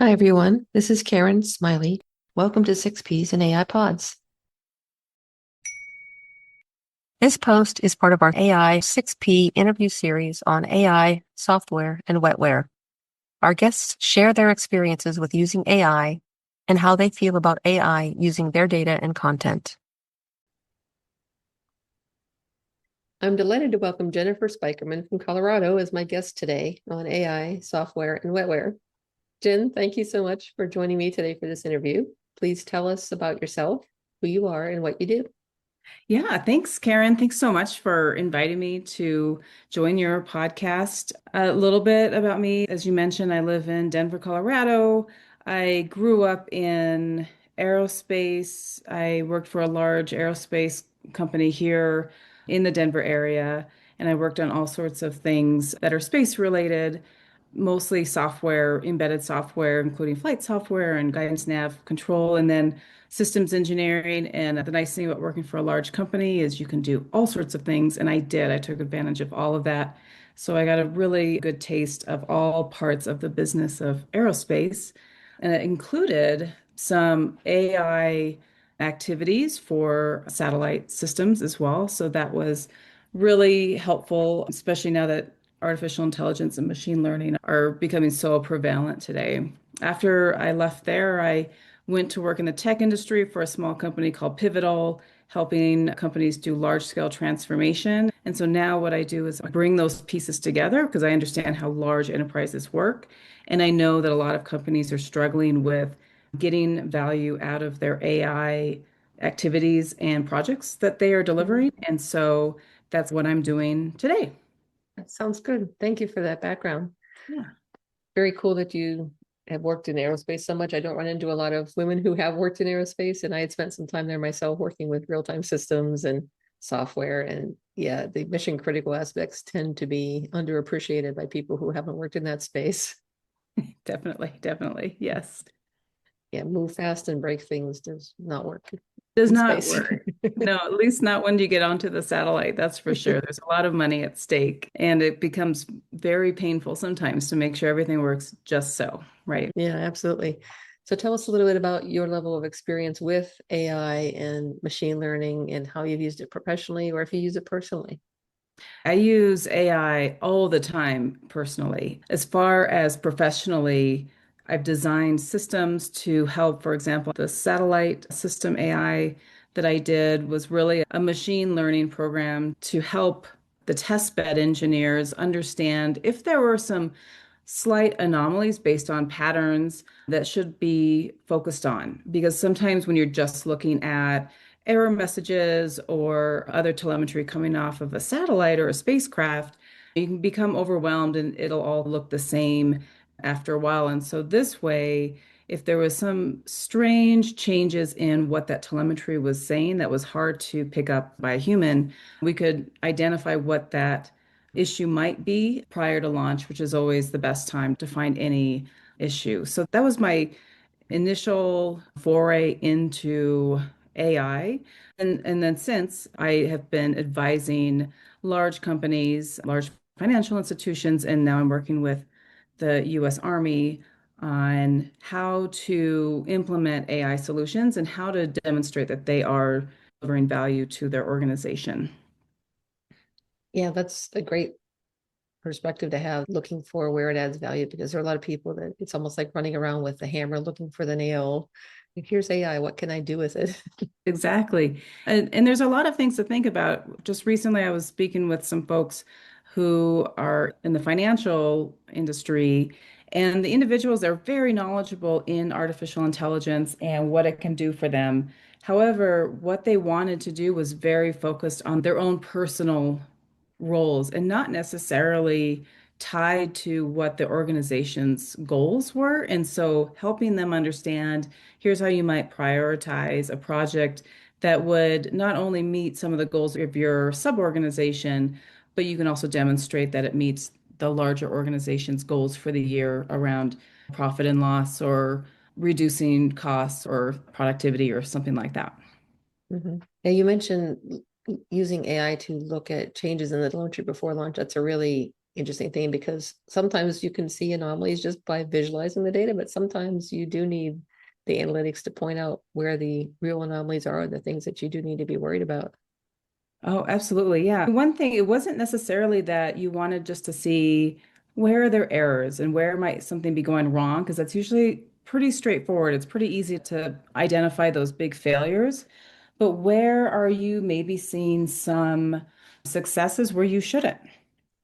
Hi, everyone. This is Karen Smiley. Welcome to 6Ps and AI Pods. This post is part of our AI 6P interview series on AI, software, and wetware. Our guests share their experiences with using AI and how they feel about AI using their data and content. I'm delighted to welcome Jennifer Spykerman from Colorado as my guest today on AI, software, and wetware. Jen, thank you so much for joining me today for this interview. Please tell us about yourself, who you are, and what you do. Yeah, thanks, Karen. Thanks so much for inviting me to join your podcast. A little bit about me. As you mentioned, I live in Denver, Colorado. I grew up in aerospace. I worked for a large aerospace company here in the Denver area, and I worked on all sorts of things that are space related, mostly software, embedded software, including flight software and guidance nav control, and then systems engineering. And the nice thing about working for a large company is you can do all sorts of things. And I did. I took advantage of all of that. So I got a really good taste of all parts of the business of aerospace. And it included some AI activities for satellite systems as well. So that was really helpful, especially now that artificial intelligence and machine learning are becoming so prevalent today. After I left there, I went to work in the tech industry for a small company called Pivotal, helping companies do large scale transformation. And so now what I do is bring those pieces together because I understand how large enterprises work. And I know that a lot of companies are struggling with getting value out of their AI activities and projects that they are Mhm. delivering. And so that's what I'm doing today. That sounds good. Thank you for that background. Yeah. Very cool that you have worked in aerospace so much. I don't run into a lot of women who have worked in aerospace, and I had spent some time there myself working with real-time systems and software. And yeah, the mission critical aspects tend to be underappreciated by people who haven't worked in that space. Definitely, definitely. Yes. Yeah, move fast and break things does not work Does in not space. work. No, at least not when you get onto the satellite, that's for sure. There's a lot of money at stake, and it becomes very painful sometimes to make sure everything works just so, right? Yeah, absolutely. So tell us a little bit about your level of experience with AI and machine learning and how you've used it professionally or if you use it personally. I use AI all the time personally. As far as professionally, I've designed systems to help, for example, the satellite system AI that I did was really a machine learning program to help the test bed engineers understand if there were some slight anomalies based on patterns that should be focused on. Because sometimes when you're just looking at error messages or other telemetry coming off of a satellite or a spacecraft, you can become overwhelmed and it'll all look the same after a while. And so this way, if there was some strange changes in what that telemetry was saying that was hard to pick up by a human, we could identify what that issue might be prior to launch, which is always the best time to find any issue. So that was my initial foray into AI. And then since I have been advising large companies, large financial institutions, and now I'm working with the US Army on how to implement AI solutions and how to demonstrate that they are delivering value to their organization. Yeah, that's a great perspective to have looking for where it adds value because there are a lot of people that it's almost like running around with the hammer looking for the nail. Like, here's AI, what can I do with it? Exactly. And there's a lot of things to think about. Just recently, I was speaking with some folks who are in the financial industry, and the individuals are very knowledgeable in artificial intelligence and what it can do for them. However, what they wanted to do was very focused on their own personal roles and not necessarily tied to what the organization's goals were. And so helping them understand here's how you might prioritize a project that would not only meet some of the goals of your sub-organization, but you can also demonstrate that it meets the larger organization's goals for the year around profit and loss or reducing costs or productivity or something like that. Mhm. Yeah, you mentioned using AI to look at changes in the telemetry before launch. That's a really interesting thing because sometimes you can see anomalies just by visualizing the data, but sometimes you do need the analytics to point out where the real anomalies are, the things that you do need to be worried about. Oh, absolutely. Yeah. One thing, it wasn't necessarily that you wanted just to see where are there errors and where might something be going wrong, because that's usually pretty straightforward. It's pretty easy to identify those big failures. But where are you maybe seeing some successes where you shouldn't?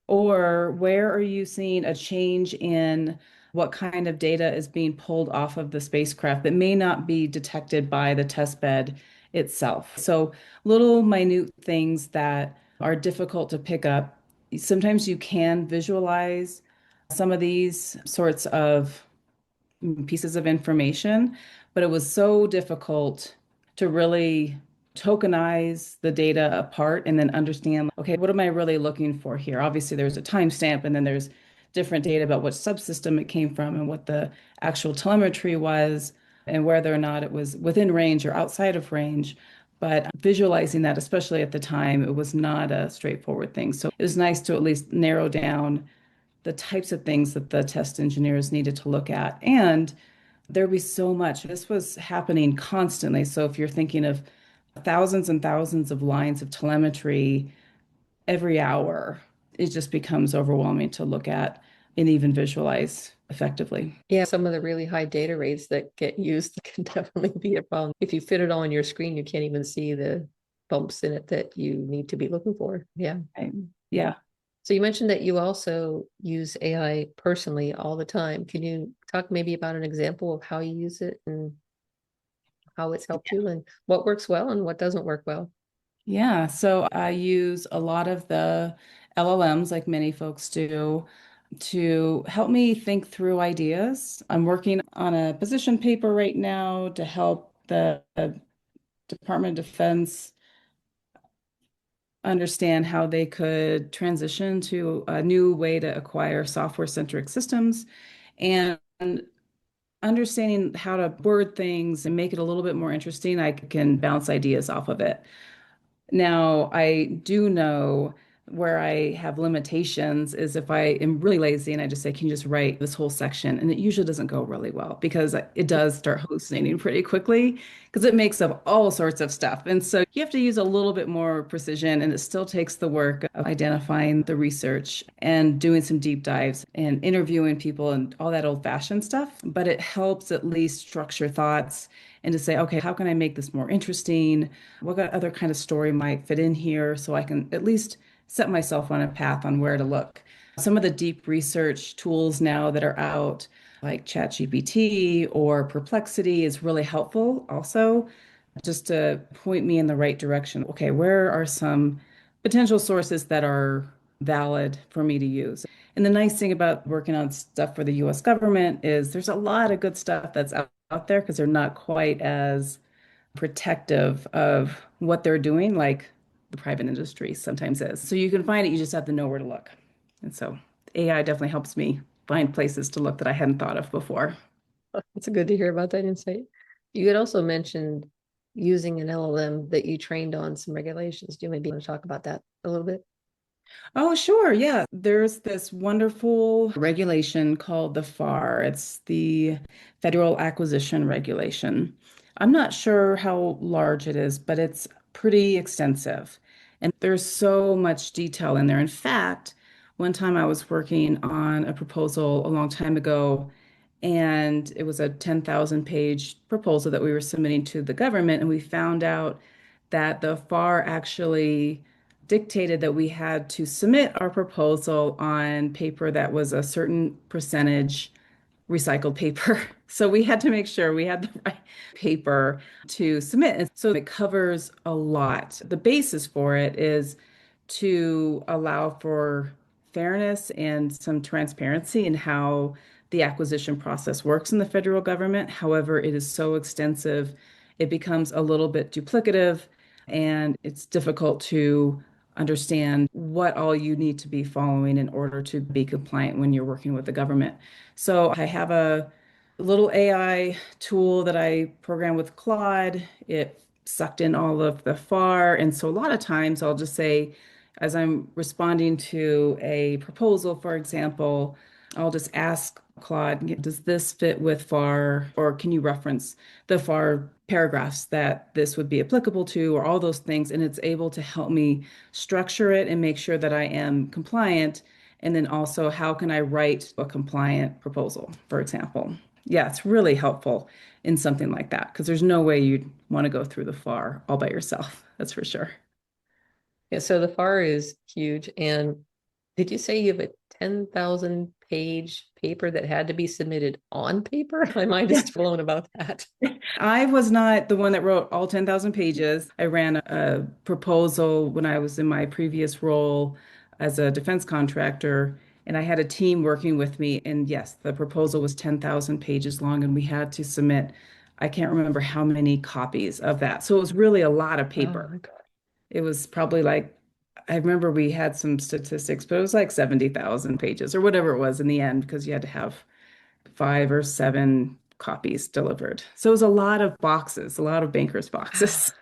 Or where are you seeing a change in what kind of data is being pulled off of the spacecraft that may not be detected by the test bed itself? So, little minute things that are difficult to pick up. Sometimes you can visualize some of these sorts of pieces of information, but it was so difficult to really tokenize the data apart and then understand, okay, what am I really looking for here? Obviously, there's a timestamp and then there's different data about what subsystem it came from and what the actual telemetry was and whether or not it was within range or outside of range. But visualizing that, especially at the time, it was not a straightforward thing. So it was nice to at least narrow down the types of things that the test engineers needed to look at. And there'd be so much. This was happening constantly. So if you're thinking of thousands and thousands of lines of telemetry every hour, it just becomes overwhelming to look at and even visualize effectively. Yeah, some of the really high data rates that get used can definitely be a problem. If you fit it all on your screen, you can't even see the bumps in it that you need to be looking for. Yeah. Right. Yeah. So you mentioned that you also use AI personally all the time. Can you talk maybe about an example of how you use it and how it's helped you and what works well and what doesn't work well? Yeah. So I use a lot of the LLMs, like many folks do, to help me think through ideas. I'm working on a position paper right now to help the Department of Defense understand how they could transition to a new way to acquire software-centric systems and understanding how to word things and make it a little bit more interesting. I can bounce ideas off of it. Now, I do know where I have limitations is if I am really lazy and I just say, can you just write this whole section? And it usually doesn't go really well because it does start hallucinating pretty quickly because it makes up all sorts of stuff. And so you have to use a little bit more precision and it still takes the work of identifying the research and doing some deep dives and interviewing people and all that old-fashioned stuff. But it helps at least structure thoughts and to say, okay, how can I make this more interesting? What other kind of story might fit in here so I can at least set myself on a path on where to look. Some of the deep research tools now that are out, like ChatGPT or Perplexity, is really helpful also just to point me in the right direction. Okay, where are some potential sources that are valid for me to use? And the nice thing about working on stuff for the US government is there's a lot of good stuff that's out there because they're not quite as protective of what they're doing, like the private industry sometimes is. So you can find it, you just have to know where to look. And so AI definitely helps me find places to look that I hadn't thought of before. It's good to hear about that insight. You had also mentioned using an LLM that you trained on some regulations. Do you maybe want to talk about that a little bit? Oh, sure. Yeah. There's this wonderful regulation called the FAR. It's the Federal Acquisition Regulation. I'm not sure how large it is, but it's pretty extensive. And there's so much detail in there. In fact, one time I was working on a proposal a long time ago, and it was a 10,000 page proposal that we were submitting to the government. And we found out that the FAR actually dictated that we had to submit our proposal on paper that was a certain percentage recycled paper. So we had to make sure we had the right paper to submit. And so it covers a lot. The basis for it is to allow for fairness and some transparency in how the acquisition process works in the federal government. However, it is so extensive, it becomes a little bit duplicative and it's difficult to understand what all you need to be following in order to be compliant when you're working with the government. So I have a little AI tool that I program with Claude. It sucked in all of the FAR. And so a lot of times I'll just say, As I'm responding to a proposal, for example, I'll just ask Claude, does this fit with FAR, or can you reference the FAR paragraphs that this would be applicable to, or all those things? And it's able to help me structure it and make sure that I am compliant. And then also, how can I write a compliant proposal, for example? Yeah, it's really helpful in something like that because there's no way you'd want to go through the FAR all by yourself. That's for sure. Yeah, so the FAR is huge. And did you say you have a 10,000 page paper that had to be submitted on paper? My mind Yeah. is blown about that. I was not the one that wrote all 10,000 pages. I ran a proposal when I was in my previous role as a defense contractor, and I had a team working with me. And yes, the proposal was 10,000 pages long, and we had to submit, I can't remember how many copies of that. So it was really a lot of Oh paper. my God. It was probably like, I remember we had some statistics, but it was like 70,000 pages or whatever it was in the end because you had to have 5 or 7 copies delivered. So it was a lot of boxes, a lot of bankers' Wow. boxes.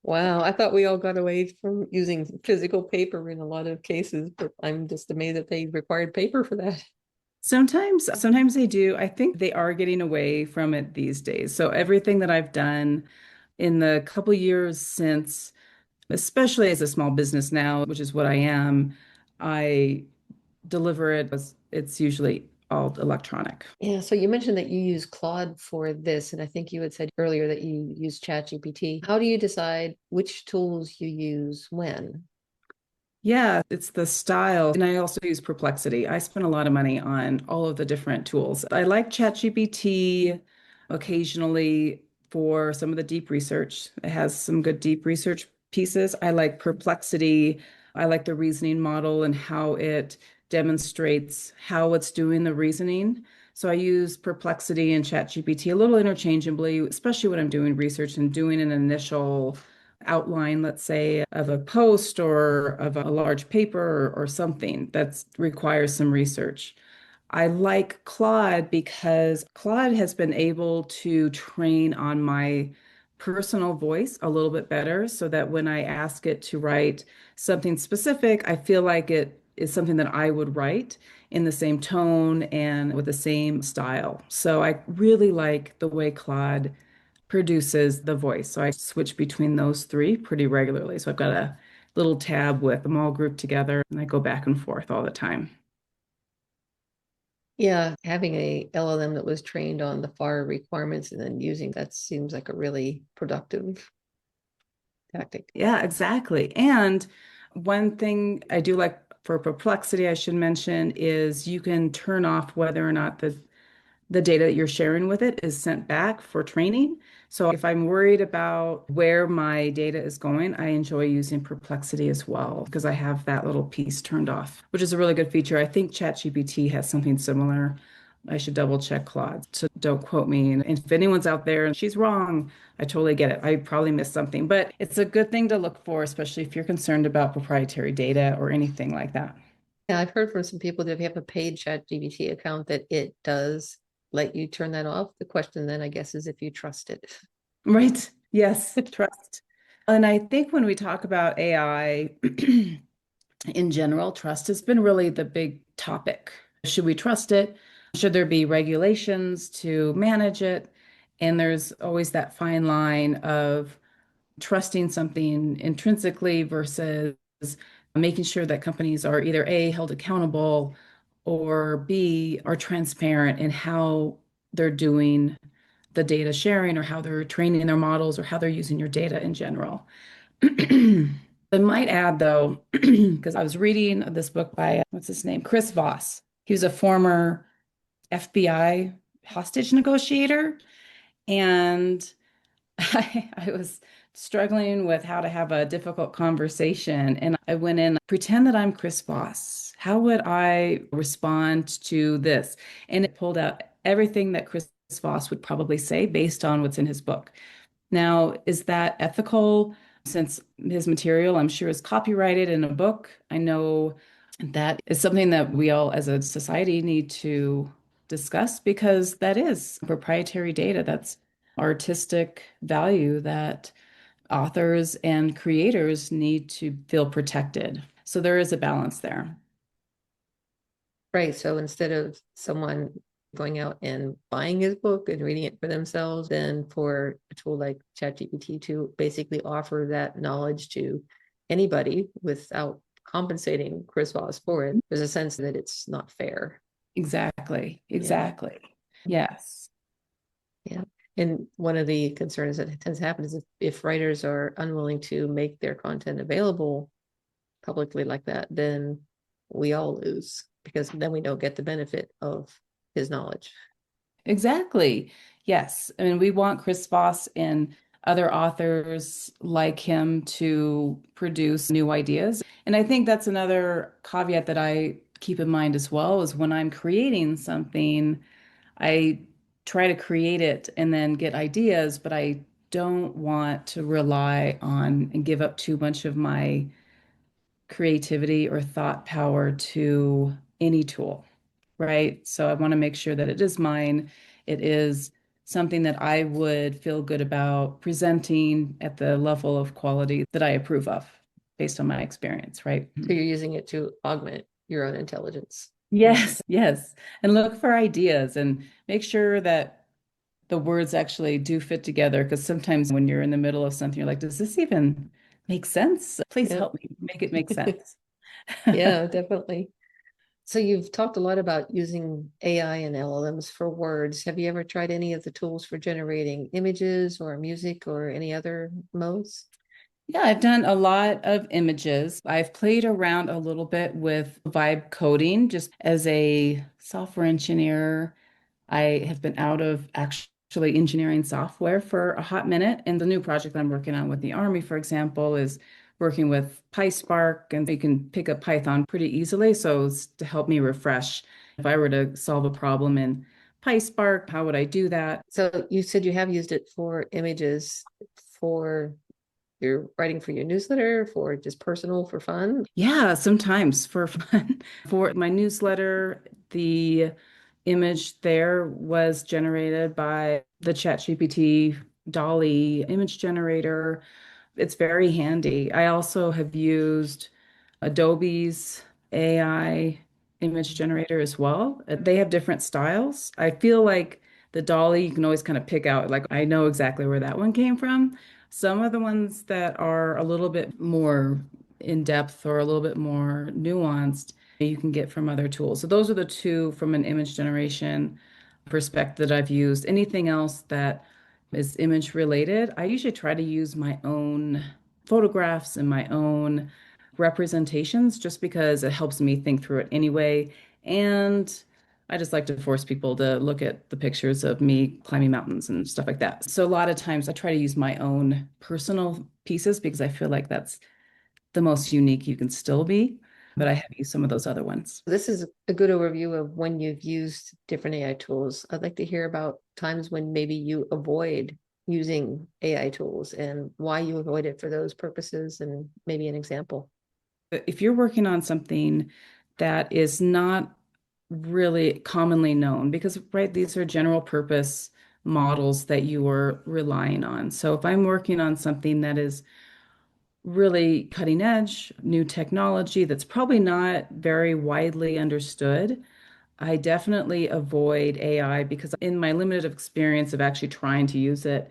Wow. I thought we all got away from using physical paper in a lot of cases, but I'm just amazed that they required paper for that. Sometimes they do. I think they are getting away from it these days. So everything that I've done in the couple years since, especially as a small business now, which is what I am, I deliver it as it's usually all electronic. Yeah, so you mentioned that you use Claude for this, and I think you had said earlier that you use ChatGPT. How do you decide which tools you use when? Yeah, it's the style. And I also use Perplexity. I spend a lot of money on all of the different tools. I like ChatGPT occasionally for some of the deep research. It has some good deep research pieces. I like Perplexity. I like the reasoning model and how it demonstrates how it's doing the reasoning. So I use Perplexity and ChatGPT a little interchangeably, especially when I'm doing research and doing an initial outline, let's say, of a post or of a large paper or something that requires some research. I like Claude because Claude has been able to train on my personal voice a little bit better so that when I ask it to write something specific, I feel like it is something that I would write in the same tone and with the same style. So I really like the way Claude produces the voice. So I switch between those three pretty regularly. So I've got a little tab with them all grouped together and I go back and forth all the time. Yeah, having a LLM that was trained on the FAR requirements and then using that seems like a really productive tactic. Yeah, exactly. And one thing I do like for Perplexity, I should mention, is you can turn off whether or not the data that you're sharing with it is sent back for training. So if I'm worried about where my data is going, I enjoy using Perplexity as well because I have that little piece turned off, which is a really good feature. I think ChatGPT has something similar. I should double check Claude. So don't quote me. And if anyone's out there and she's wrong, I totally get it. I probably missed something, but it's a good thing to look for, especially if you're concerned about proprietary data or anything like that. Yeah, I've heard from some people that if you have a paid ChatGPT account that it does let you turn that off. The question then, I guess, is if you trust it. Right. Yes. Trust. And I think when we talk about AI in general, trust has been really the big topic. Should we trust it? Should there be regulations to manage it? And there's always that fine line of trusting something intrinsically versus making sure that companies are either A, held accountable, or B, are transparent in how they're doing the data sharing or how they're training their models or how they're using your data in general. I might add, though, because I was reading this book by, what's his name? Chris Voss. He was a former FBI hostage negotiator. And I was struggling with how to have a difficult conversation. And I went in, pretend that I'm Chris Voss. How would I respond to this? And it pulled out everything that Chris Voss would probably say based on what's in his book. Now, is that ethical? Since his material, I'm sure, is copyrighted in a book. I know that is something that we all as a society need to discuss because that is proprietary data. That's artistic value that authors and creators need to feel protected. So there is a balance there. Right. So instead of someone going out and buying his book and reading it for themselves, then for a tool like ChatGPT to basically offer that knowledge to anybody without compensating Chris Voss for it, there's a sense that it's not fair. Exactly. Yeah. Exactly. Yes. Yeah. And one of the concerns that tends to happen is if writers are unwilling to make their content available publicly like that, then we all lose because then we don't get the benefit of his knowledge. Exactly. Yes. I mean, we want Chris Voss and other authors like him to produce new ideas. And I think that's another caveat that I keep in mind as well is when I'm creating something, I try to create it and then get ideas, but I don't want to rely on and give up too much of my creativity or thought power to any tool, right? So I want to make sure that it is mine. It is something that I would feel good about presenting at the level of quality that I approve of based on my experience, right? So you're using it to augment your own intelligence. Yeah. Yes, yes. And look for ideas and make sure that the words actually do fit together because sometimes when you're in the middle of something, you're like, does this even make sense? Please Yeah. help me make it make sense. Yeah, definitely. So you've talked a lot about using AI and LLMs for words. Have you ever tried any of the tools for generating images or music or any other modes? Yeah, I've done a lot of images. I've played around a little bit with vibe coding just as a software engineer. I have been out of actually engineering software for a hot minute. And the new project I'm working on with the Army, for example, is working with PySpark, and you can pick up Python pretty easily. So it's to help me refresh. If I were to solve a problem in PySpark, how would I do that? So you said you have used it for images for your writing for your newsletter, for just personal, for fun. Yeah, sometimes for fun. For my newsletter, the image there was generated by the ChatGPT Dolly image generator. It's very handy. I also have used Adobe's AI image generator as well. They have different styles. I feel like the Dolly, you can always kind of pick out, like, I know exactly where that one came from. Some of the ones that are a little bit more in depth or a little bit more nuanced, you can get from other tools. So those are the two from an image generation perspective that I've used. Anything else that is image related, I usually try to use my own photographs and my own representations just because it helps me think through it anyway. And I just like to force people to look at the pictures of me climbing mountains and stuff like that. So a lot of times I try to use my own personal pieces because I feel like that's the most unique you can still be. But I have used some of those other ones. This is a good overview of when you've used different AI tools. I'd like to hear about times when maybe you avoid using AI tools and why you avoid it for those purposes and maybe an example. If you're working on something that is not really commonly known, because, right, these are general purpose models that you are relying on. So if I'm working on something that is really cutting edge, new technology that's probably not very widely understood, I definitely avoid AI because in my limited experience of actually trying to use it,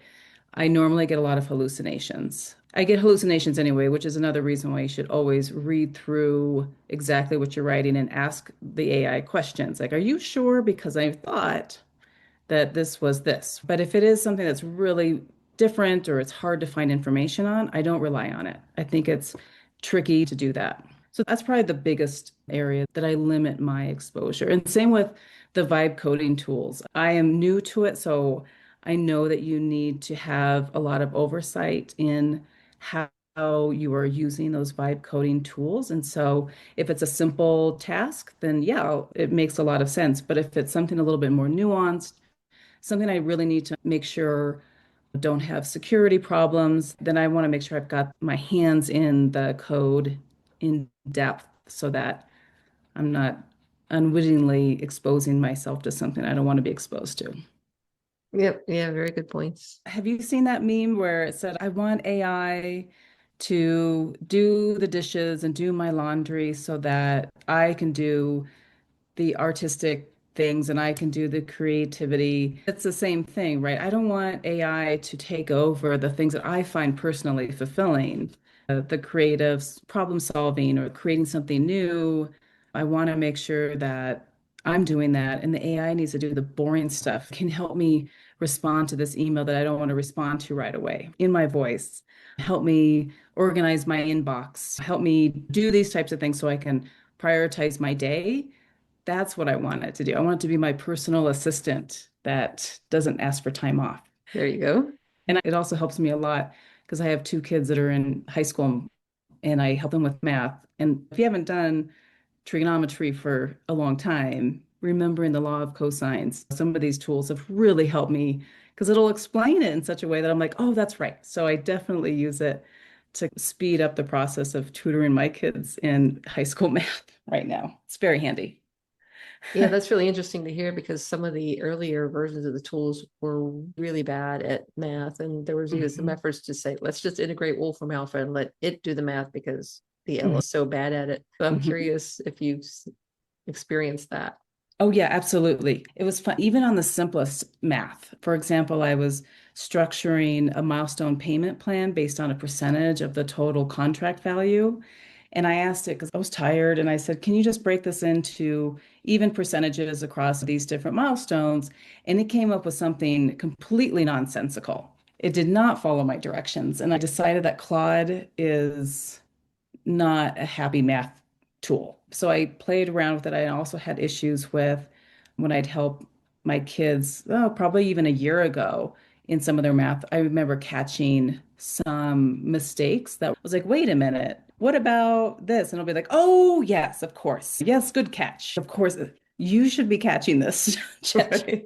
I normally get a lot of hallucinations. I get hallucinations anyway, which is another reason why you should always read through exactly what you're writing and ask the AI questions. Like, are you sure? Because I thought that this was this. But if it is something that's really different or it's hard to find information on, I don't rely on it. I think it's tricky to do that. So that's probably the biggest area that I limit my exposure. And same with the vibe coding tools. I am new to it, so I know that you need to have a lot of oversight in how you are using those vibe coding tools. And so if it's a simple task, then yeah, it makes a lot of sense. But if it's something a little bit more nuanced, something I really need to make sure don't have security problems, then I want to make sure I've got my hands in the code in depth so that I'm not unwittingly exposing myself to something I don't want to be exposed to. Yep. Yeah, very good points. Have you seen that meme where it said, I want AI to do the dishes and do my laundry so that I can do the artistic things and I can do the creativity. It's the same thing, right? I don't want AI to take over the things that I find personally fulfilling, the creative problem solving or creating something new. I want to make sure that I'm doing that, and the AI needs to do the boring stuff. Can help me respond to this email that I don't want to respond to right away in my voice. Help me organize my inbox. Help me do these types of things so I can prioritize my day. That's what I want it to do. I want it to be my personal assistant that doesn't ask for time off. There you go. And it also helps me a lot because I have two kids that are in high school and I help them with math. And if you haven't done trigonometry for a long time, remembering the law of cosines, some of these tools have really helped me because it'll explain it in such a way that I'm like, oh, that's right. So I definitely use it to speed up the process of tutoring my kids in high school math right now. It's very handy. Yeah, that's really interesting to hear because some of the earlier versions of the tools were really bad at math. And there was even some Mhm. efforts to say, let's just integrate Wolfram Alpha and let it do the math because the L Mhm. is so bad at it. So I'm Mhm. curious if you've experienced that. Oh, yeah, absolutely. It was fun, even on the simplest math. For example, I was structuring a milestone payment plan based on a percentage of the total contract value. And I asked it because I was tired and I said, can you just break this into even percentages across these different milestones? And it came up with something completely nonsensical. It did not follow my directions. And I decided that Claude is not a happy math tool. So I played around with it. I also had issues with when I'd help my kids, oh, probably even a year ago in some of their math. I remember catching some mistakes that was like, wait a minute, what about this? And I'll be like, oh, yes, of course. Yes, good catch. Of course, you should be catching this, Chet. Right.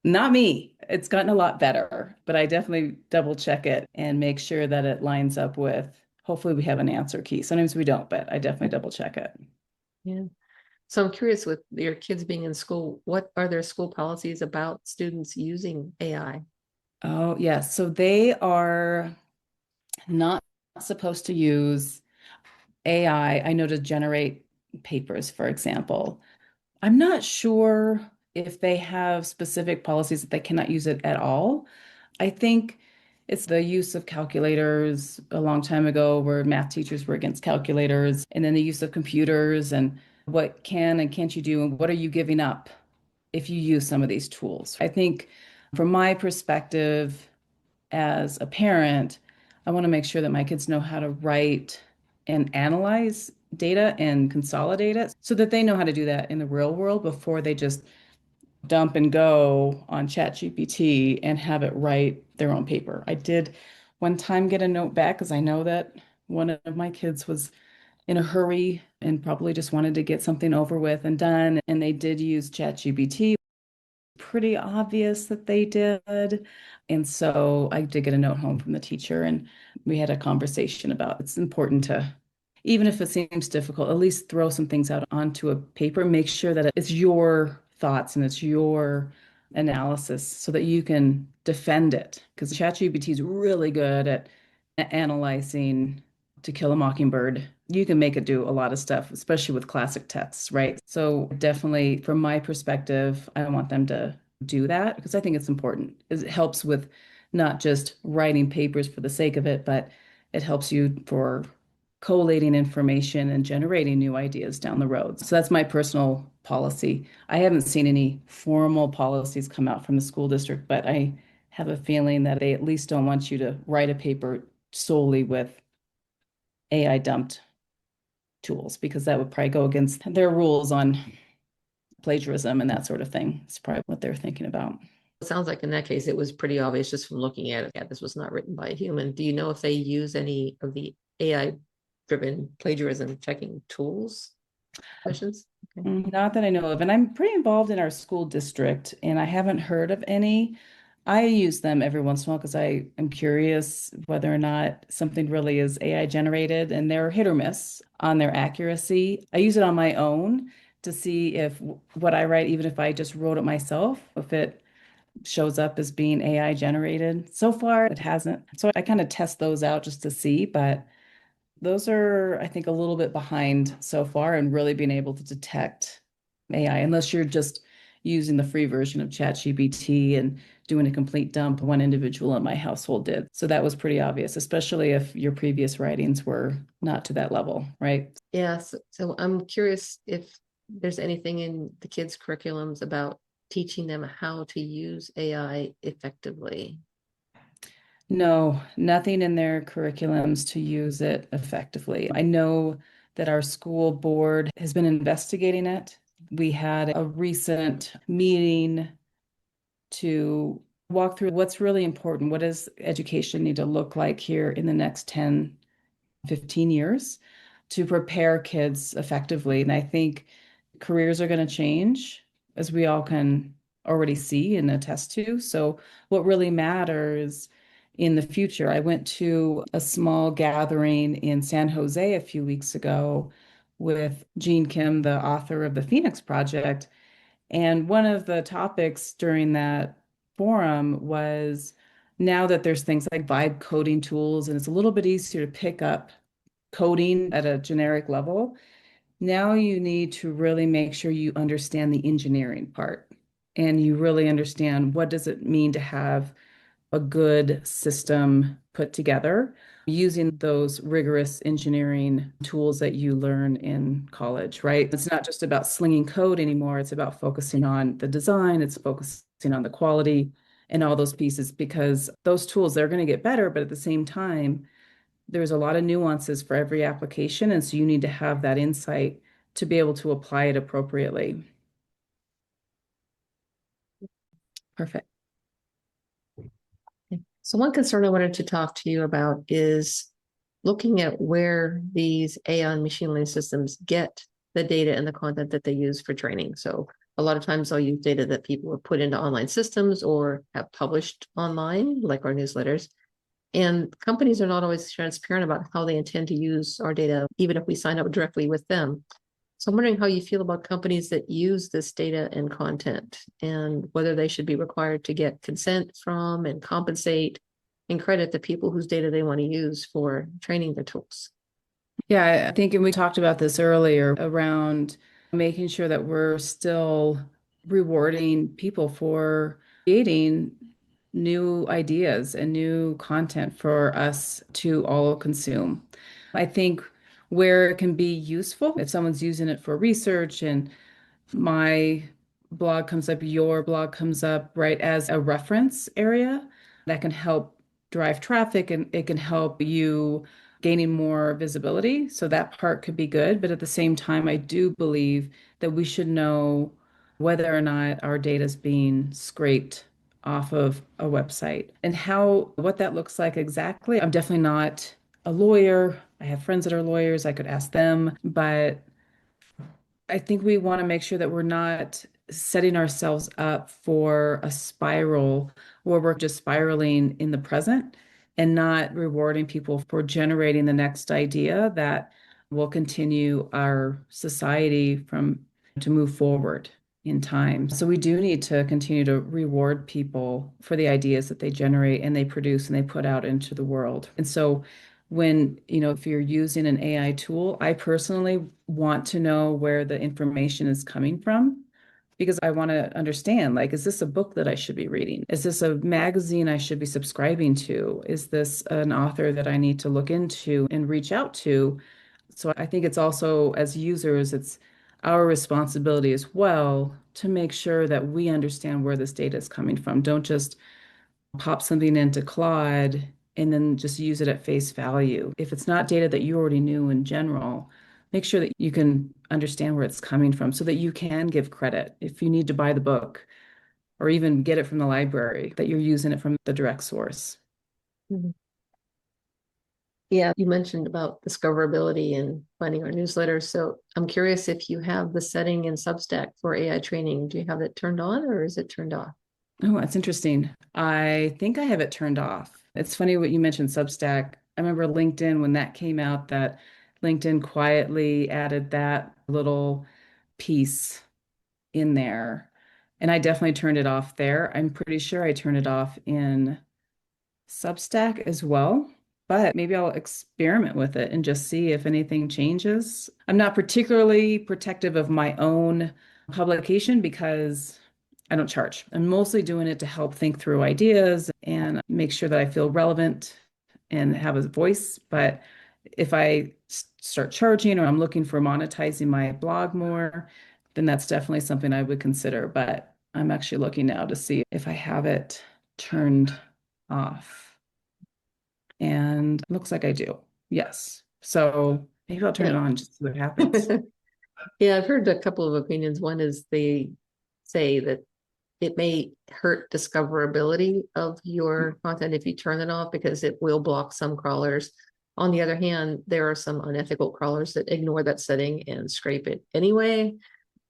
Not me. It's gotten a lot better, but I definitely double check it and make sure that it lines up with, hopefully we have an answer key. Sometimes we don't, but I definitely double check it. Yeah. So I'm curious with your kids being in school, what are their school policies about students using AI? Oh, yes. So they are not supposed to use AI, I know, to generate papers, for example. I'm not sure if they have specific policies that they cannot use it at all. I think it's the use of calculators a long time ago where math teachers were against calculators, and then the use of computers and what can and can't you do, and what are you giving up if you use some of these tools. I think from my perspective as a parent, I want to make sure that my kids know how to write and analyze data and consolidate it so that they know how to do that in the real world before they just dump and go on ChatGPT and have it write their own paper. I did one time get a note back because I know that one of my kids was in a hurry and probably just wanted to get something over with and done. And they did use ChatGPT. Pretty obvious that they did. And so I did get a note home from the teacher, and we had a conversation about it's important to, even if it seems difficult, at least throw some things out onto a paper, make sure that it's your thoughts and it's your analysis so that you can defend it. Because ChatGPT is really good at analyzing To Kill a Mockingbird. You can make it do a lot of stuff, especially with classic texts, right? So definitely from my perspective, I want them to do that because I think it's important. It helps with not just writing papers for the sake of it, but it helps you for collating information and generating new ideas down the road. So that's my personal policy. I haven't seen any formal policies come out from the school district, but I have a feeling that they at least don't want you to write a paper solely with AI dumped tools because that would probably go against their rules on plagiarism and that sort of thing. It's probably what they're thinking about. It sounds like in that case, it was pretty obvious just from looking at it. Yeah, this was not written by a human. Do you know if they use any of the AI driven plagiarism checking tools? Questions? Okay. Not that I know of. And I'm pretty involved in our school district, and I haven't heard of any. I use them every once in a while because I am curious whether or not something really is AI generated, and they're hit or miss on their accuracy. I use it on my own to see if what I write, even if I just wrote it myself, if it shows up as being AI generated. So far, it hasn't. So I kind of test those out just to see, but those are, I think, a little bit behind so far and really being able to detect AI, unless you're just using the free version of ChatGPT and doing a complete dump. One individual in my household did. So that was pretty obvious, especially if your previous writings were not to that level, right? Yeah, so I'm curious if there's anything in the kids' curriculums about teaching them how to use AI effectively. No, nothing in their curriculums to use it effectively. I know that our school board has been investigating it. We had a recent meeting to walk through what's really important. What does education need to look like here in the next 10, 15 years to prepare kids effectively? And I think careers are going to change, as we all can already see and attest to. So, what really matters in the future, I went to a small gathering in San Jose a few weeks ago with Jean Kim, the author of the Phoenix Project. And one of the topics during that forum was now that there's things like vibe coding tools and it's a little bit easier to pick up coding at a generic level, now you need to really make sure you understand the engineering part and you really understand what does it mean to have a good system put together using those rigorous engineering tools that you learn in college, right? It's not just about slinging code anymore. It's about focusing on the design, it's focusing on the quality and all those pieces because those tools, they're going to get better, but at the same time, there's a lot of nuances for every application. And so you need to have that insight to be able to apply it appropriately. Perfect. So one concern I wanted to talk to you about is looking at where these AI and machine learning systems get the data and the content that they use for training. So a lot of times they'll use data that people have put into online systems or have published online, like our newsletters. And companies are not always transparent about how they intend to use our data, even if we sign up directly with them. So I'm wondering how you feel about companies that use this data and content and whether they should be required to get consent from and compensate and credit the people whose data they want to use for training their tools. Yeah, I think, and we talked about this earlier around making sure that we're still rewarding people for creating new ideas and new content for us to all consume. I think where it can be useful, if someone's using it for research and my blog comes up, your blog comes up, right, as a reference area that can help drive traffic and it can help you gaining more visibility. So that part could be good. But at the same time, I do believe that we should know whether or not our data is being scraped off of a website and how what that looks like exactly. I'm definitely not a lawyer. I have friends that are lawyers. I could ask them, but I think we want to make sure that we're not setting ourselves up for a spiral where we're just spiraling in the present and not rewarding people for generating the next idea that will continue our society from to move forward in time. So we do need to continue to reward people for the ideas that they generate and they produce and they put out into the world. And so when, if you're using an AI tool, I personally want to know where the information is coming from because I want to understand, like, is this a book that I should be reading? Is this a magazine I should be subscribing to? Is this an author that I need to look into and reach out to? So I think it's also, as users, it's our responsibility as well to make sure that we understand where this data is coming from. Don't just pop something into Claude and then just use it at face value. If it's not data that you already knew in general, make sure that you can understand where it's coming from so that you can give credit if you need to buy the book or even get it from the library, that you're using it from the direct source. Mhm. Yeah, you mentioned about discoverability and finding our newsletters. So I'm curious if you have the setting in Substack for AI training. Do you have it turned on or is it turned off? Oh, that's interesting. I think I have it turned off. It's funny what you mentioned Substack. I remember LinkedIn when that came out, that LinkedIn quietly added that little piece in there. And I definitely turned it off there. I'm pretty sure I turned it off in Substack as well, but maybe I'll experiment with it and just see if anything changes. I'm not particularly protective of my own publication because I don't charge. I'm mostly doing it to help think through ideas and make sure that I feel relevant and have a voice. But if I start charging or I'm looking for monetizing my blog more, then that's definitely something I would consider. But I'm actually looking now to see if I have it turned off. And it looks like I do. Yes. So maybe I'll turn Yeah. it on just to see what happens. Yeah, I've heard a couple of opinions. One is they say that it may hurt discoverability of your content if you turn it off because it will block some crawlers. On the other hand, there are some unethical crawlers that ignore that setting and scrape it anyway.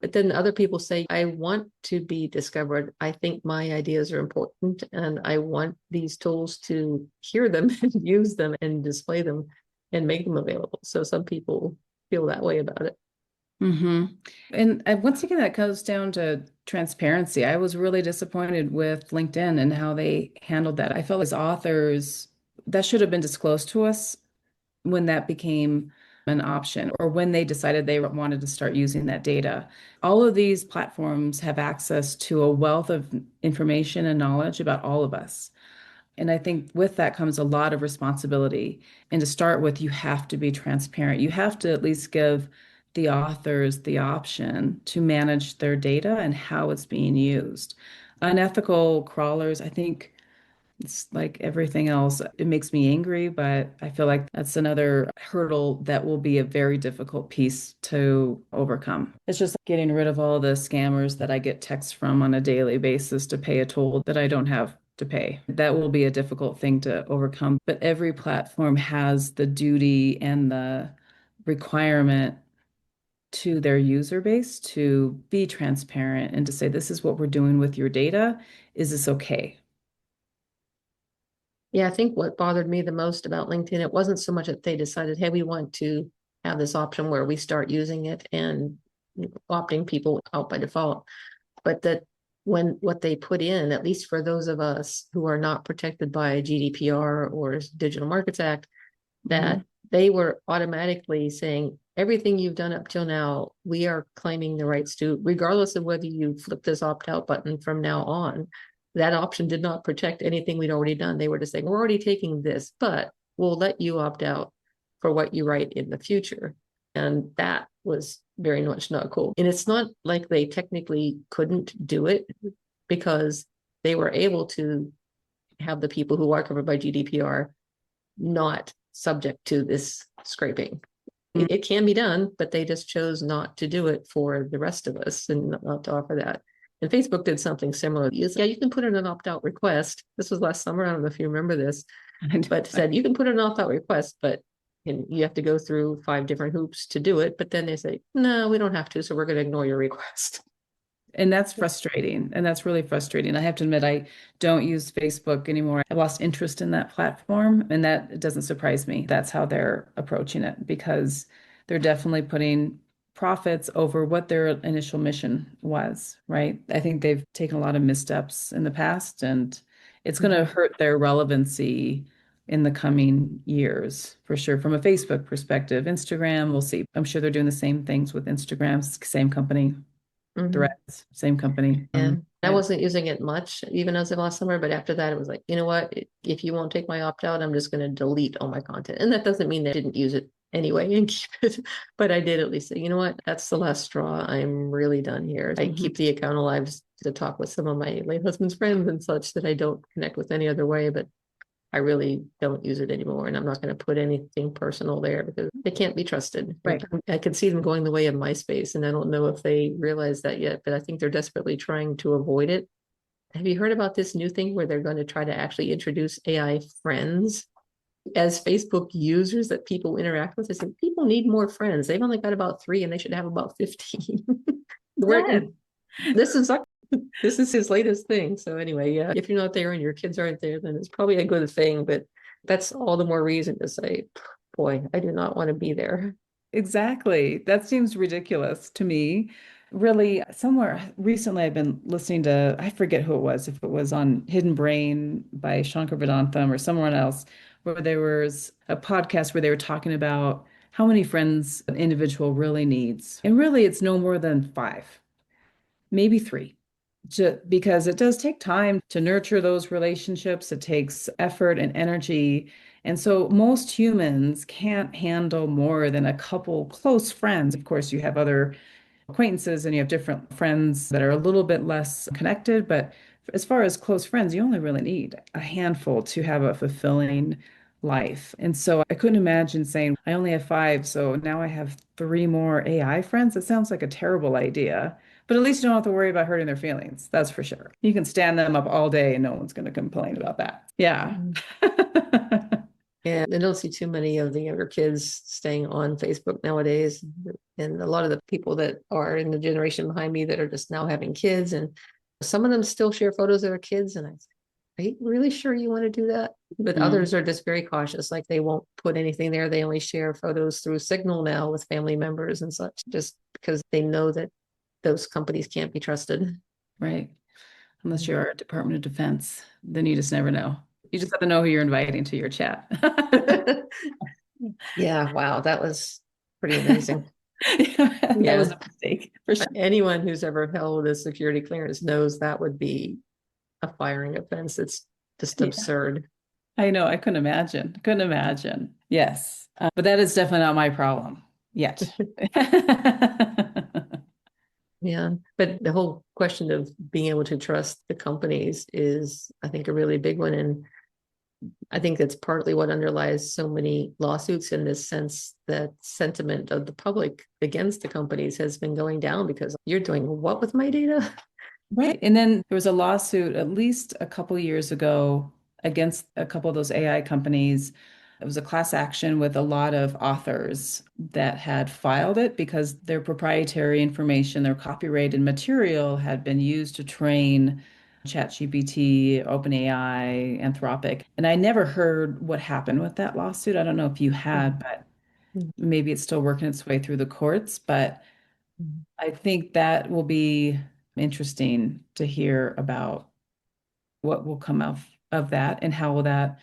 But then other people say, I want to be discovered. I think my ideas are important and I want these tools to hear them and use them and display them and make them available. So some people feel that way about it. hmm And once again, that goes down to transparency. I was really disappointed with LinkedIn and how they handled that. I felt as authors, that should have been disclosed to us when that became an option or when they decided they wanted to start using that data. All of these platforms have access to a wealth of information and knowledge about all of us. And I think with that comes a lot of responsibility. And to start with, you have to be transparent. You have to at least give the authors the option to manage their data and how it's being used. Unethical crawlers, I think it's like everything else. It makes me angry, but I feel like that's another hurdle that will be a very difficult piece to overcome. It's just getting rid of all the scammers that I get texts from on a daily basis to pay a toll that I don't have to pay. That will be a difficult thing to overcome. But every platform has the duty and the requirement to their user base to be transparent and to say, this is what we're doing with your data. Is this okay? Yeah, I think what bothered me the most about LinkedIn, it wasn't so much that they decided, hey, we want to have this option where we start using it and opting people out by default, but that when what they put in, at least for those of us who are not protected by GDPR or Digital Markets Act, that Mhm. they were automatically saying everything you've done up till now, we are claiming the rights to, regardless of whether you flip this opt-out button from now on. That option did not protect anything we'd already done. They were just saying, we're already taking this, but we'll let you opt out for what you write in the future. And that was very much not cool. And it's not like they technically couldn't do it because they were able to have the people who are covered by GDPR not subject to this scraping. It can be done, but they just chose not to do it for the rest of us and not to offer that. And Facebook did something similar. Yeah, you can put in an opt-out request. This was last summer. I don't know if you remember this, but said you can put in an opt-out request, but you have to go through 5 different hoops to do it. But then they say, no, we don't have to, so we're going to ignore your request. And that's frustrating. And that's really frustrating. I have to admit, I don't use Facebook anymore. I lost interest in that platform, and that doesn't surprise me. That's how they're approaching it because they're definitely putting profits over what their initial mission was, right? I think they've taken a lot of missteps in the past, and it's going to hurt their relevancy in the coming years for sure. From a Facebook perspective, Instagram, we'll see. I'm sure they're doing the same things with Instagram, same company. Mhm. Threads, same company. And I wasn't using it much, even as of last summer. But after that, it was like, you know what? If you won't take my opt out, I'm just going to delete all my content. And that doesn't mean that I didn't use it anyway and keep it. But I did at least say, you know what? That's the last straw. I'm really done here. I keep the account alive to talk with some of my late husband's friends and such that I don't connect with any other way. But I really don't use it anymore. And I'm not going to put anything personal there because they can't be trusted. Right. I could see them going the way of MySpace. And I don't know if they realize that yet, but I think they're desperately trying to avoid it. Have you heard about this new thing where they're going to try to actually introduce AI friends as Facebook users that people interact with? I said, people need more friends. They've only got about 3 and they should have about 15. Yes. This is this is his latest thing. So anyway, yeah, if you're not there and your kids aren't there, then it's probably a good thing. But that's all the more reason to say, boy, I do not want to be there. Exactly. That seems ridiculous to me. Really, somewhere recently I've been listening to, I forget who it was, if it was on Hidden Brain by Shankar Vedantam or someone else, where there was a podcast where they were talking about how many friends an individual really needs. And really, it's no more than five, maybe three. Because it does take time to nurture those relationships. It takes effort and energy. And so most humans can't handle more than a couple close friends. Of course, you have other acquaintances and you have different friends that are a little bit less connected. But as far as close friends, you only really need a handful to have a fulfilling life. And so I couldn't imagine saying, I only have five, so now I have three more AI friends. It sounds like a terrible idea. But at least you don't have to worry about hurting their feelings. That's for sure. You can stand them up all day and no one's going to complain about that. Yeah. Mhm. And I don't see too many of the younger kids staying on Facebook nowadays. And a lot of the people that are in the generation behind me that are just now having kids, and some of them still share photos of their kids. And are you really sure you want to do that? But Mm, others are just very cautious, like they won't put anything there. They only share photos through Signal now with family members and such, just because they know that those companies can't be trusted. right. Unless you're Department of Defense, then you just never know. You just have to know who you're inviting to your chat. Yeah, wow, that was pretty amazing. That was Yeah. a mistake for sure. Anyone who's ever held a security clearance knows that would be a firing offense. It's just Yeah, absurd. I know. I couldn't imagine. Couldn't imagine. Yes. But that is definitely not my problem yet. Yeah. But the whole question of being able to trust the companies is, I think, a really big one. And I think that's partly what underlies so many lawsuits, in this sense that sentiment of the public against the companies has been going down because you're doing what with my data? Right. And then there was a lawsuit at least a couple years ago against a couple of those AI companies. It was a class action with a lot of authors that had filed it because their proprietary information, their copyrighted material had been used to train ChatGPT, OpenAI, Anthropic. And I never heard what happened with that lawsuit. I don't know if you had, but maybe it's still working its way through the courts. But I think that will be interesting to hear about what will come of that and how will that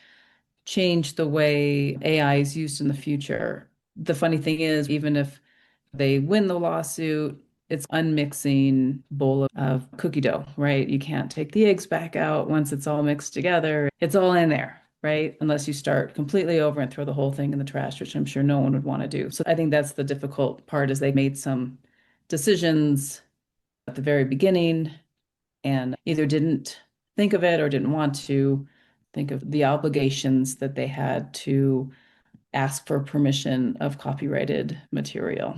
change the way AI is used in the future. The funny thing is, even if they win the lawsuit, it's unmixing bowl of cookie dough, right? You can't take the eggs back out once it's all mixed together. It's all in there, right? Unless you start completely over and throw the whole thing in the trash, which I'm sure no one would want to do. So I think that's the difficult part is they made some decisions at the very beginning and either didn't think of it or didn't want to think of the obligations that they had to ask for permission of copyrighted material,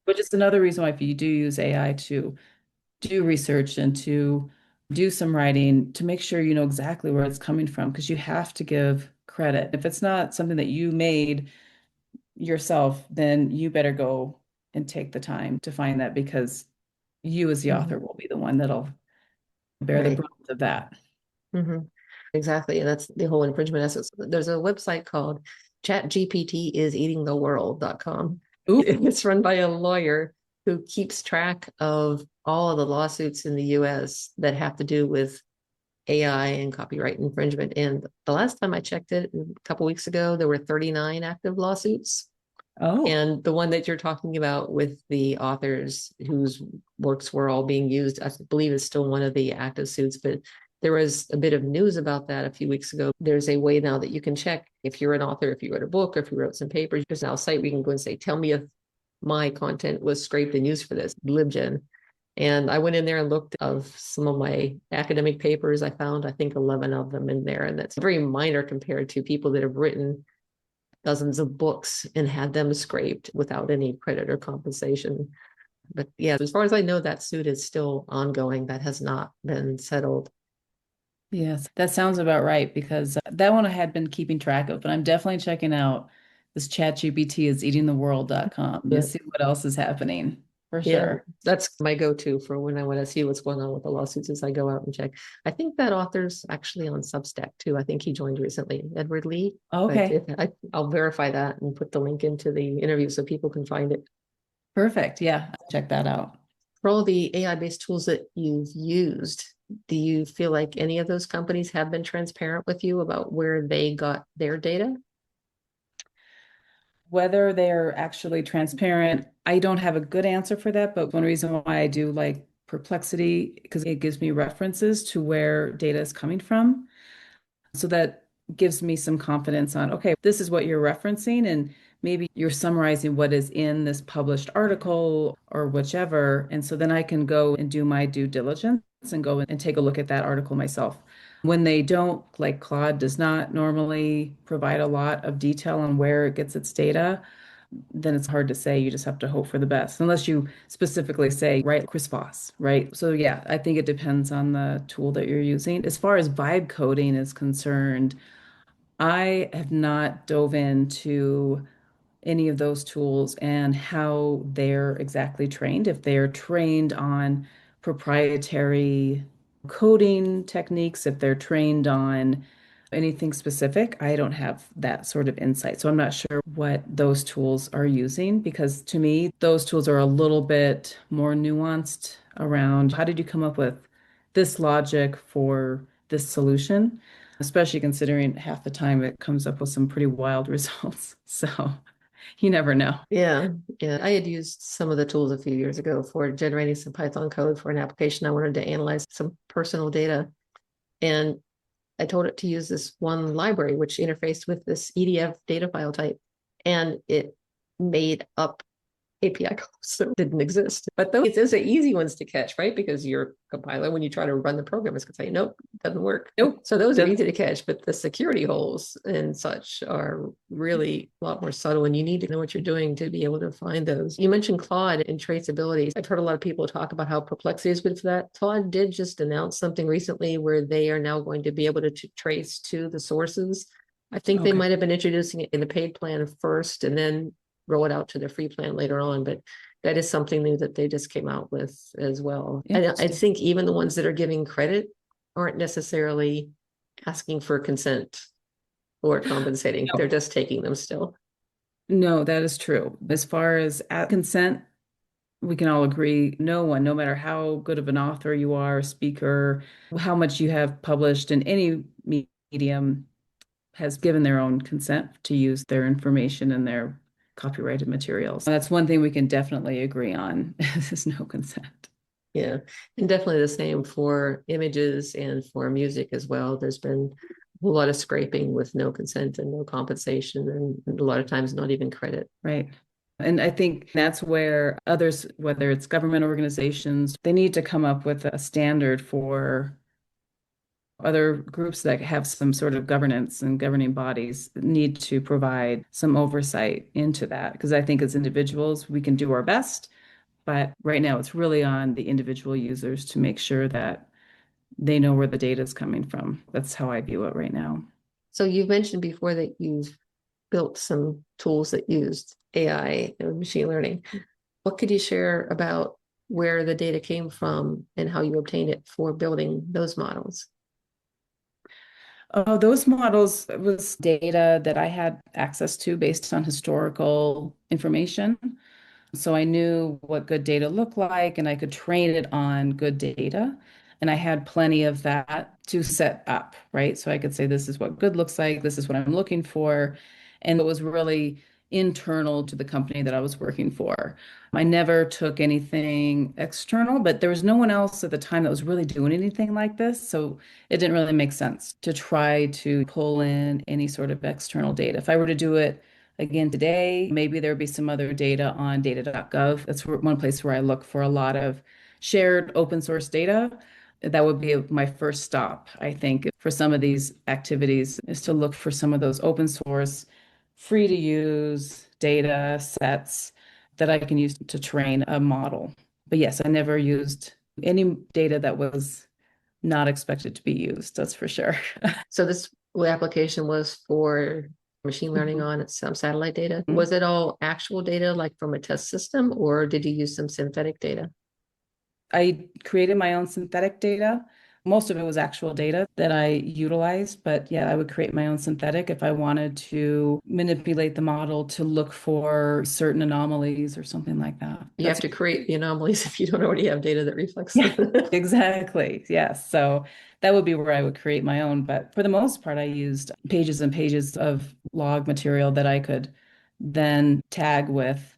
which is another reason why if you do use AI to do research and to do some writing, to make sure you know exactly where it's coming from, because you have to give credit. If it's not something that you made yourself, then you better go and take the time to find that because you as the Mhm. author will be the one that'll bear the Right. brunt of that. Mhm. Exactly. And that's the whole infringement essence. There's a website called chatgptiseatingtheworld.com. Ooh, It's run by a lawyer who keeps track of all of the lawsuits in the US that have to do with AI and copyright infringement. And the last time I checked it, a couple weeks ago, there were 39 active lawsuits. oh, And the one that you're talking about with the authors whose works were all being used, I believe is still one of the active suits, but there was a bit of news about that a few weeks ago. There's a way now that you can check if you're an author, if you wrote a book, or if you wrote some papers. There's now a site where you can go and say, tell me if my content was scraped and used for this, LibGen. And I went in there and looked of some of my academic papers. I found, I think, 11 of them in there. And that's very minor compared to people that have written dozens of books and had them scraped without any credit or compensation. But yeah, as far as I know, that suit is still ongoing. That has not been settled. yes, that sounds about right because that one I had been keeping track of, but I'm definitely checking out this ChatGPT is eatingtheworld.com to Yeah. see what else is happening for Yeah, sure. that's my go-to for when I want to see what's going on with the lawsuits as I go out and check. I think that author's actually on Substack too. I think he joined recently, Edward Lee. But Okay, I'll verify that and put the link into the interview so people can find it. perfect. Yeah, I'll check that out. For all the AI-based tools that you've used, do you feel like any of those companies have been transparent with you about where they got their data? Whether they're actually transparent, I don't have a good answer for that, but one reason why I do like Perplexity, because it gives me references to where data is coming from. So that gives me some confidence on, okay, this is what you're referencing, and maybe you're summarizing what is in this published article or whichever. And so then I can go and do my due diligence and go and take a look at that article myself. When they don't, like Claude does not normally provide a lot of detail on where it gets its data, then it's hard to say. You just have to hope for the best, unless you specifically say, right, Chris Voss, right? So yeah, I think it depends on the tool that you're using. As far as vibe coding is concerned, I have not dove into any of those tools and how they're exactly trained. If they're trained on proprietary coding techniques, if they're trained on anything specific, I don't have that sort of insight. So I'm not sure what those tools are using because to me, those tools are a little bit more nuanced around how did you come up with this logic for this solution, especially considering half the time it comes up with some pretty wild results. So you never know. Yeah, yeah. I had used some of the tools a few years ago for generating some Python code for an application I wanted to analyze some personal data. And I told it to use this one library, which interfaced with this EDF data file type. And it made up API calls that didn't exist. But those are easy ones to catch, right? Because your compiler, when you try to run the program, is going to say, nope, doesn't work. Nope. So those are easy to catch, but the security holes and such are really a lot more subtle, and you need to know what you're doing to be able to find those. You mentioned Claude and traceability. I've heard a lot of people talk about how Perplexity is good for that. Claude did just announce something recently where they are now going to be able to trace to the sources. I think they Okay. might have been introducing it in the paid plan first and then roll it out to their free plan later on, but that is something new that they just came out with as well. I think even the ones that are giving credit aren't necessarily asking for consent or compensating. No, They're just taking them still. no, that is true. As far as at consent, we can all agree no one, no matter how good of an author you are, a speaker, how much you have published in any medium, has given their own consent to use their information and their copyrighted materials. That's one thing we can definitely agree on is no consent. Yeah. And definitely the same for images and for music as well. There's been a lot of scraping with no consent and no compensation, and a lot of times not even credit. Right. And I think that's where others, whether it's government organizations, they need to come up with a standard for other groups that have some sort of governance and governing bodies need to provide some oversight into that. Because I think as individuals, we can do our best, but right now it's really on the individual users to make sure that they know where the data is coming from. That's how I view it right now. So you've mentioned before that you've built some tools that used AI and machine learning. What could you share about where the data came from and how you obtained it for building those models? Oh, those models was data that I had access to based on historical information. So I knew what good data looked like and I could train it on good data. And I had plenty of that to set up, right? So I could say, this is what good looks like, this is what I'm looking for. And it was really internal to the company that I was working for. I never took anything external, but there was no one else at the time that was really doing anything like this. So it didn't really make sense to try to pull in any sort of external data. If I were to do it again today, maybe there'd be some other data on data.gov. That's one place where I look for a lot of shared open source data. That would be my first stop, I think, for some of these activities is to look for some of those open source, free to use data sets that I can use to train a model. But yes, I never used any data that was not expected to be used, that's for sure. So this application was for machine learning on some satellite data. Was it all actual data, like from a test system, or did you use some synthetic data? I created my own synthetic data. Most of it was actual data that I utilized, but yeah, I would create my own synthetic if I wanted to manipulate the model to look for certain anomalies or something like that. You have That's to create the anomalies if you don't already have data that reflects yeah, them. exactly. Yes. So that would be where I would create my own. But for the most part, I used pages and pages of log material that I could then tag with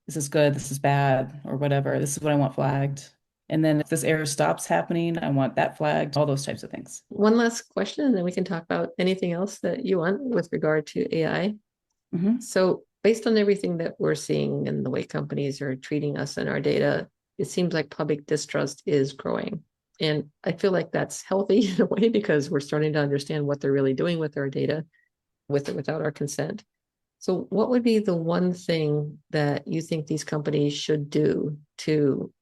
this is good, this is bad, or whatever. This is what I want flagged. And then if this error stops happening, I want that flagged, all those types of things. One last question, and then we can talk about anything else that you want with regard to AI. Hmm. So, based on everything that we're seeing and the way companies are treating us and our data, it seems like public distrust is growing. And I feel like that's healthy in a way because we're starting to understand what they're really doing with our data with or without our consent. So, what would be the one thing that you think these companies should do to,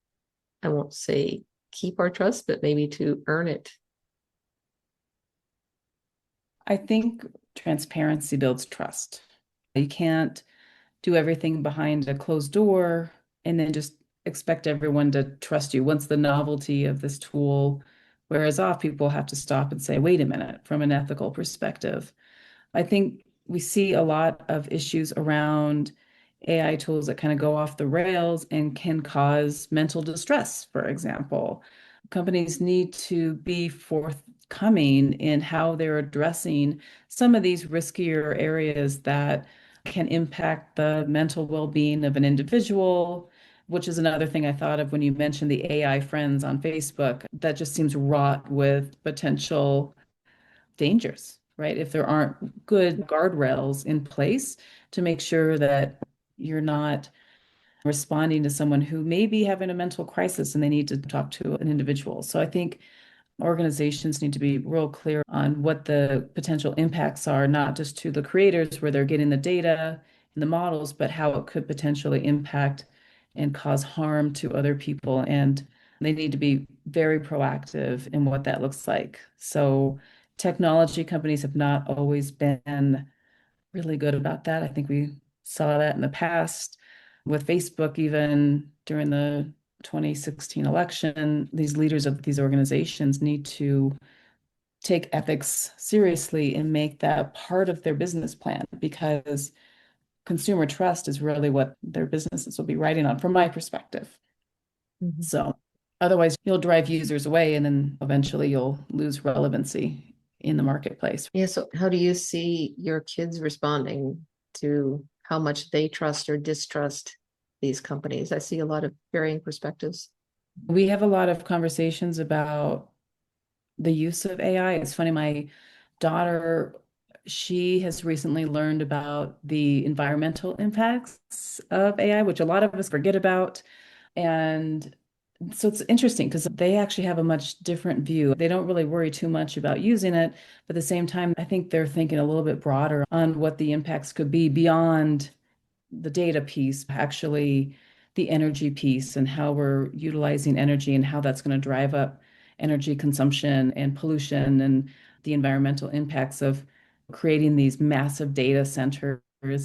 I won't say keep our trust, but maybe to earn it? I think transparency builds trust. You can't do everything behind a closed door and then just expect everyone to trust you once the novelty of this tool wears off. People have to stop and say, wait a minute, from an ethical perspective. I think we see a lot of issues around AI tools that kind of go off the rails and can cause mental distress, for example. Companies need to be forthcoming in how they're addressing some of these riskier areas that can impact the mental well-being of an individual, which is another thing I thought of when you mentioned the AI friends on Facebook. That just seems wrought with potential dangers, right? If there aren't good guardrails in place to make sure that you're not responding to someone who may be having a mental crisis and they need to talk to an individual. So I think organizations need to be real clear on what the potential impacts are, not just to the creators where they're getting the data and the models, but how it could potentially impact and cause harm to other people. And they need to be very proactive in what that looks like. So technology companies have not always been really good about that. I think we saw that in the past with Facebook, even during the 2016 election. These leaders of these organizations need to take ethics seriously and make that part of their business plan because consumer trust is really what their businesses will be riding on, from my perspective. Mhm. So otherwise, you'll drive users away and then eventually you'll lose relevancy in the marketplace. Yeah, so how do you see your kids responding to how much they trust or distrust these companies? I see a lot of varying perspectives. We have a lot of conversations about the use of AI. It's funny, my daughter, she has recently learned about the environmental impacts of AI, which a lot of us forget about. And so it's interesting because they actually have a much different view. They don't really worry too much about using it, but at the same time, I think they're thinking a little bit broader on what the impacts could be beyond the data piece, actually the energy piece and how we're utilizing energy and how that's going to drive up energy consumption and pollution and the environmental impacts of creating these massive data centers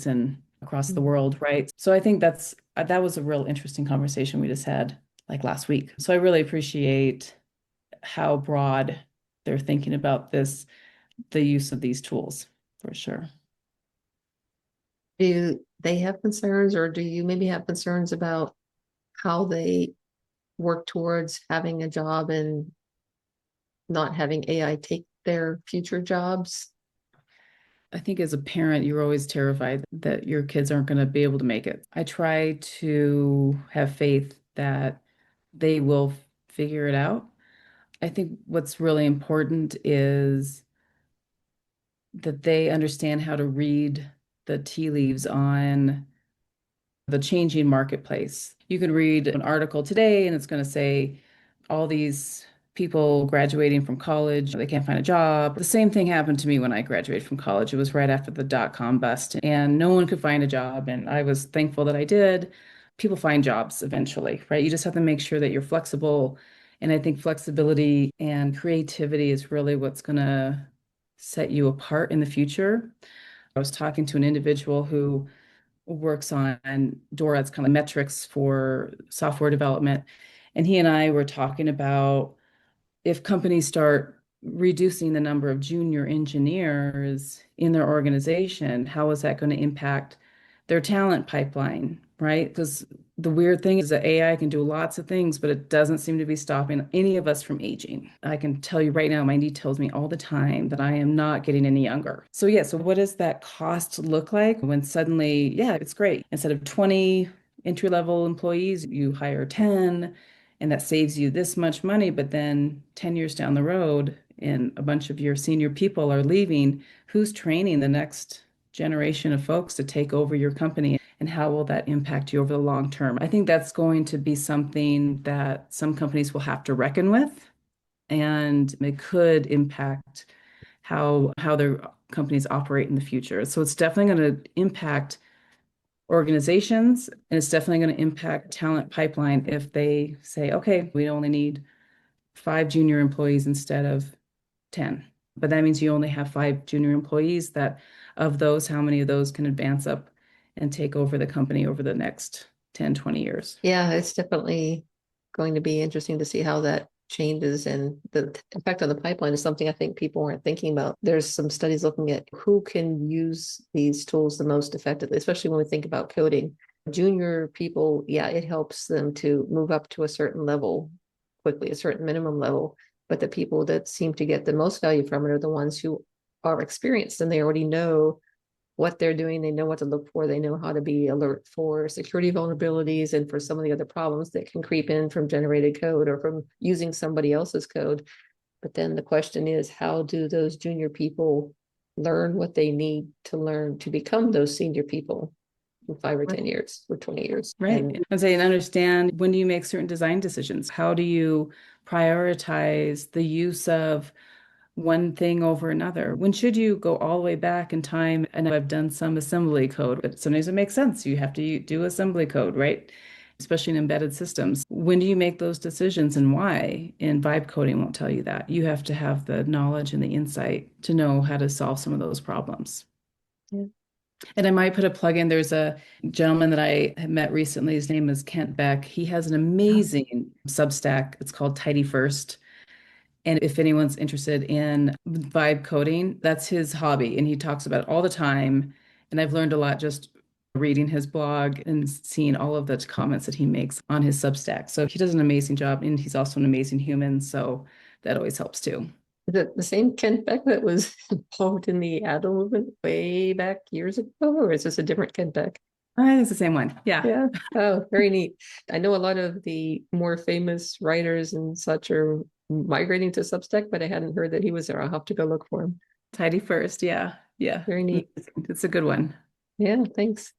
and across the Mhm. world, right? So I think that was a real interesting conversation we just had like last week. So I really appreciate how broad they're thinking about this, the use of these tools for sure. Do they have concerns, or do you maybe have concerns about how they work towards having a job and not having AI take their future jobs? I think as a parent, you're always terrified that your kids aren't going to be able to make it. I try to have faith that they will figure it out. I think what's really important is that they understand how to read the tea leaves on the changing marketplace. You can read an article today and it's going to say all these people graduating from college, they can't find a job. The same thing happened to me when I graduated from college. It was right after the dot-com bust and no one could find a job. And I was thankful that I did. People find jobs eventually, right? You just have to make sure that you're flexible. And I think flexibility and creativity is really what's going to set you apart in the future. I was talking to an individual who works on DORA's kind of metrics for software development. And he and I were talking about if companies start reducing the number of junior engineers in their organization, how is that going to impact their talent pipeline, right? Because the weird thing is that AI can do lots of things, but it doesn't seem to be stopping any of us from aging. I can tell you right now, my knee tells me all the time that I am not getting any younger. So yeah, so what does that cost look like when suddenly, yeah, it's great. Instead of 20 entry-level employees, you hire 10, and that saves you this much money, but then 10 years down the road and a bunch of your senior people are leaving, who's training the next generation of folks to take over your company, and how will that impact you over the long term? I think that's going to be something that some companies will have to reckon with, and it could impact how their companies operate in the future. So it's definitely going to impact organizations, and it's definitely going to impact talent pipeline if they say, okay, we only need 5 junior employees instead of 10. But that means you only have 5 junior employees. That of those, how many of those can advance up and take over the company over the next 10, 20 years? Yeah, it's definitely going to be interesting to see how that changes, and the effect on the pipeline is something I think people aren't thinking about. There's some studies looking at who can use these tools the most effectively, especially when we think about coding. Junior people, yeah, it helps them to move up to a certain level quickly, a certain minimum level. But the people that seem to get the most value from it are the ones who are experienced and they already know what they're doing. They know what to look for. They know how to be alert for security vulnerabilities and for some of the other problems that can creep in from generated code or from using somebody else's code. But then the question is, how do those junior people learn what they need to learn to become those senior people in 5 or 10 years or 20 years? Right. And And say, and understand, when do you make certain design decisions? How do you prioritize the use of one thing over another? When should you go all the way back in time? And I've done some assembly code, but sometimes it makes sense. You have to do assembly code, right? Especially in embedded systems. When do you make those decisions and why? And vibe coding won't tell you that. You have to have the knowledge and the insight to know how to solve some of those problems. yeah. And I might put a plug in. There's a gentleman that I have met recently. His name is Kent Beck. He has an amazing Substack. It's called Tidy First. And if anyone's interested in vibe coding, that's his hobby. And he talks about it all the time. And I've learned a lot just reading his blog and seeing all of the comments that he makes on his Substack. So he does an amazing job. And he's also an amazing human. So that always helps too. Is it the same Kent Beck that was involved in the Adel movement way back years ago, or is this a different Kent Beck? I think it's the same one. Yeah. Yeah. Oh, very neat. I know a lot of the more famous writers and such are migrating to Substack, but I hadn't heard that he was there. I'll have to go look for him. Tidy First. Yeah. Yeah. Very neat. It's a good one. Yeah, thanks.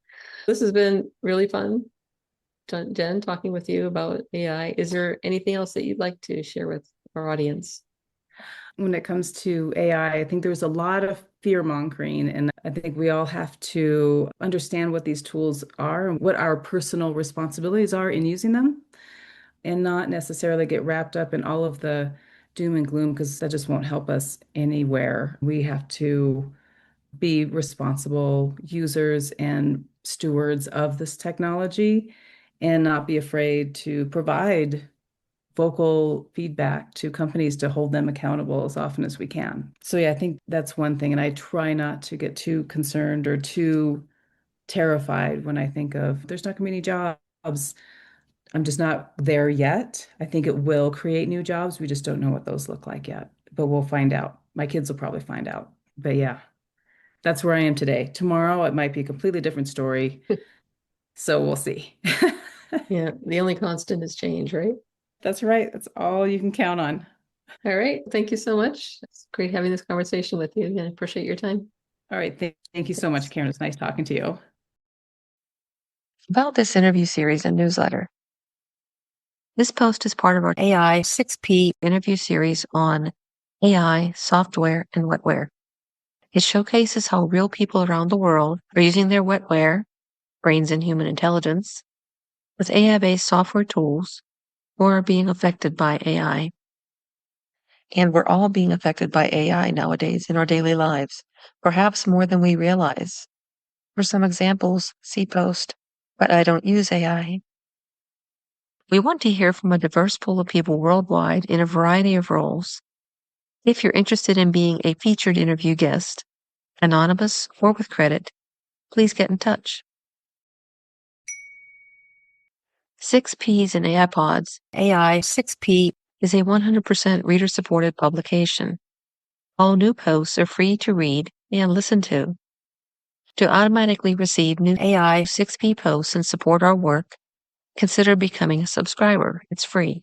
This has been really fun, Jen, talking with you about AI. Is there anything else that you'd like to share with our audience? When it comes to AI, I think there's a lot of fear mongering, and I think we all have to understand what these tools are and what our personal responsibilities are in using them, and not necessarily get wrapped up in all of the doom and gloom, because that just won't help us anywhere. We have to be responsible users and stewards of this technology and not be afraid to provide vocal feedback to companies to hold them accountable as often as we can. So yeah, I think that's one thing. And I try not to get too concerned or too terrified when I think of there's not going to be any jobs. I'm just not there yet. I think it will create new jobs. We just don't know what those look like yet, but we'll find out. My kids will probably find out. But yeah, that's where I am today. Tomorrow, it might be a completely different story. So we'll see. Yeah, the only constant is change, right? That's right. That's all you can count on. All right. Thank you so much. It's great having this conversation with you and I appreciate your time. All right. Thank you so much, Karen. It's nice talking to you. About this interview series and newsletter. This post is part of our AI 6P interview series on AI, software, and wetware. It showcases how real people around the world are using their wetware, brains and human intelligence, with AI-based software tools, or are being affected by AI. And we're all being affected by AI nowadays in our daily lives, perhaps more than we realize. For some examples, see post, but I don't use AI. We want to hear from a diverse pool of people worldwide in a variety of roles. If you're interested in being a featured interview guest, anonymous or with credit, please get in touch. 6Ps and AI Pods, AI 6P, is a 100% reader-supported publication. All new posts are free to read and listen to. To automatically receive new AI 6P posts and support our work, consider becoming a subscriber. It's free.